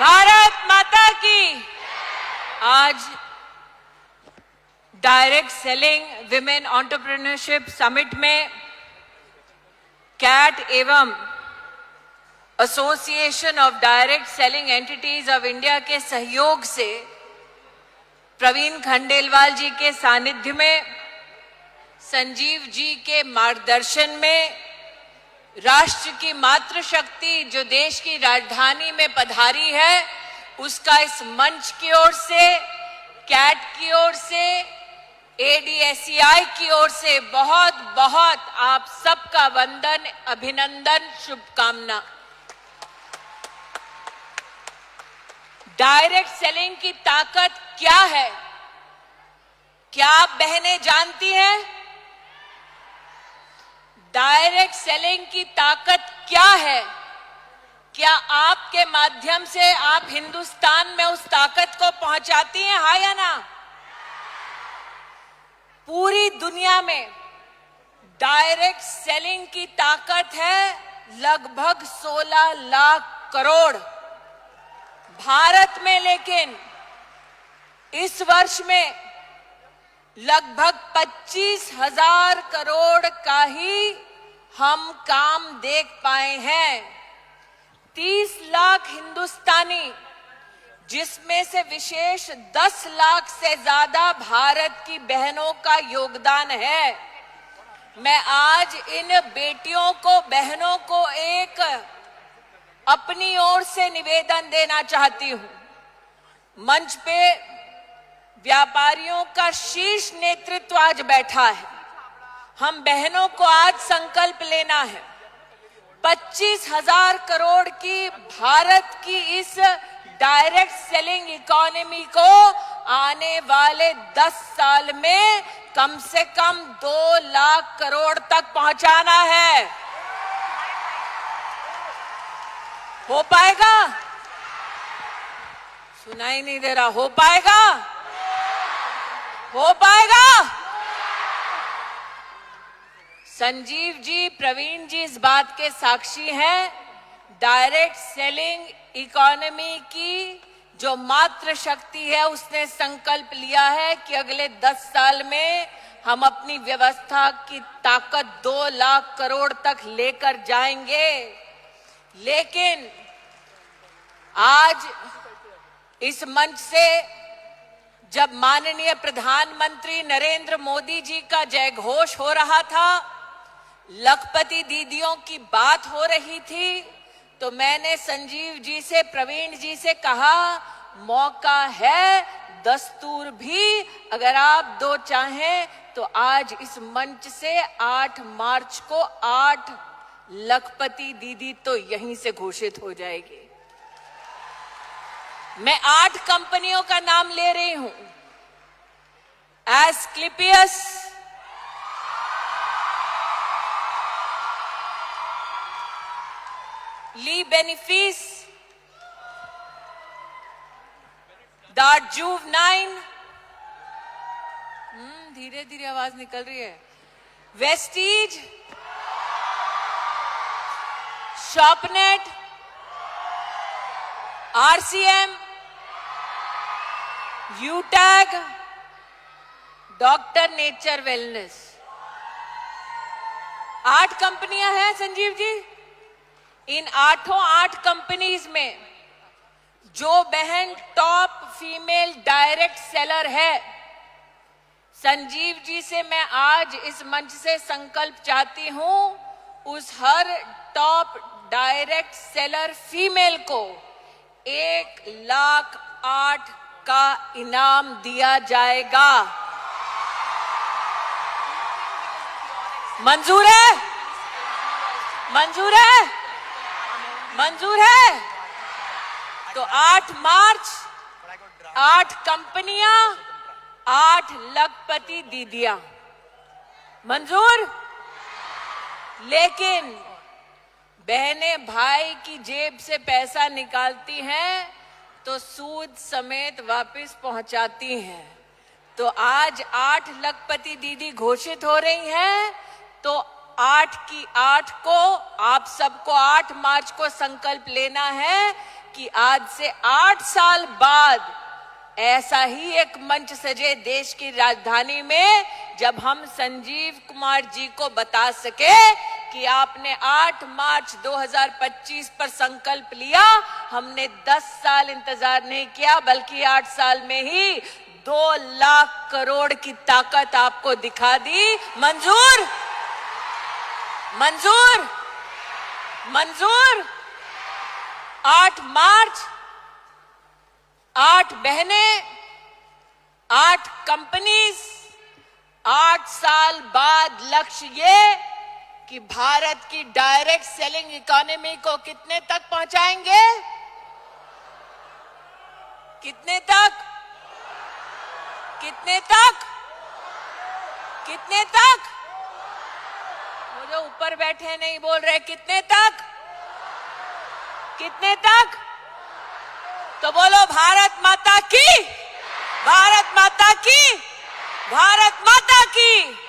भारत माता की। आज direct selling women entrepreneurship summit में कैट एवं association of direct selling entities of India के सहयोग से प्रवीण खंडेलवाल जी के सानिध्य में, संजीव जी के मार्गदर्शन में राष्ट्र की मातृशक्ति जो देश की राजधानी में पधारी है, उसका इस मंच की ओर से, कैट की ओर से, एडीएसईआई की ओर से बहुत बहुत आप सबका वंदन, अभिनंदन, शुभकामना। डायरेक्ट सेलिंग की ताकत क्या है? क्या आप बहनें जानती हैं? डायरेक्ट सेलिंग की ताकत क्या है? क्या आपके माध्यम से आप हिंदुस्तान में उस ताकत को पहुंचाती हैं, हाँ या ना? पूरी दुनिया में डायरेक्ट सेलिंग की ताकत है लगभग 16 लाख करोड़। भारत में लेकिन इस वर्ष में लगभग 25,000 करोड़ का ही हम काम देख पाए हैं। 30 लाख हिंदुस्तानी, जिसमें से विशेष 10 लाख से ज्यादा भारत की बहनों का योगदान है। मैं आज इन बेटियों को, बहनों को एक अपनी ओर से निवेदन देना चाहती हूं। मंच पे व्यापारियों का शीर्ष नेतृत्व आज बैठा है। हम बहनों को आज संकल्प लेना है। 25,000 करोड़ की भारत की इस डायरेक्ट सेलिंग इकोनॉमी को आने वाले 10 साल में कम से कम 2 लाख करोड़ तक पहुंचाना है। हो पाएगा? सुनाई नहीं दे रहा। हो पाएगा? हो पाएगा? संजीव जी, प्रवीण जी इस बात के साक्षी हैं। डायरेक्ट सेलिंग इकोनॉमी की जो मात्र शक्ति है, उसने संकल्प लिया है कि अगले 10 साल में हम अपनी व्यवस्था की ताकत 2 लाख करोड़ तक लेकर जाएंगे। लेकिन आज इस मंच से जब माननीय प्रधानमंत्री नरेंद्र मोदी जी का जय घोष हो रहा था, लखपति दीदियों की बात हो रही थी, तो मैंने संजीव जी से, प्रवीण जी से कहा, मौका है, दस्तूर भी, अगर आप दो चाहें तो आज इस मंच से 8 मार्च को 8 लखपति दीदी तो यहीं से घोषित हो जाएगी। मैं 8 कंपनियों का नाम ले रही हूं। एस्क्लेपियस, ली बेनिफिस, दार्जुव9, धीरे धीरे आवाज निकल रही है, Vestige, Shopnet, RCM, Utag, doctor nature wellness. 8 कंपनियां हैं संजीव जी। इन 8 कंपनीज में जो बहन टॉप फीमेल डायरेक्ट सेलर है, संजीव जी से मैं आज इस मंच से संकल्प चाहती हूं, उस हर टॉप डायरेक्ट सेलर फीमेल को 1,08,000 का इनाम दिया जाएगा। मंजूर है? मंजूर है? मंजूर है? तो 8 मार्च 8 कंपनियां, 8 लखपति दीदियां। मंजूर? लेकिन बहनें भाई की जेब से पैसा निकालती हैं तो सूद समेत वापस पहुंचाती हैं। तो आज 8 लखपति दीदी घोषित हो रही हैं, तो 8 की 8 को आप सबको 8 मार्च को संकल्प लेना है कि आज से 8 साल बाद ऐसा ही एक मंच सजे देश की राजधानी में, जब हम संजीव कुमार जी को बता सके कि आपने 8 मार्च 2025 पर संकल्प लिया, हमने 10 साल इंतजार नहीं किया, बल्कि 8 साल में ही 2 लाख करोड़ की ताकत आपको दिखा दी। मंजूर? मंजूर? मंजूर? 8 मार्च, 8 बहनें, 8 कंपनीज, 8 साल बाद लक्ष्य ये कि भारत की डायरेक्ट सेलिंग इकोनॉमी को कितने तक पहुंचाएंगे? कितने तक? कितने तक? कितने तक? वो जो ऊपर बैठे नहीं बोल रहे, कितने तक? कितने तक? तो बोलो भारत माता की, भारत माता की, भारत माता की।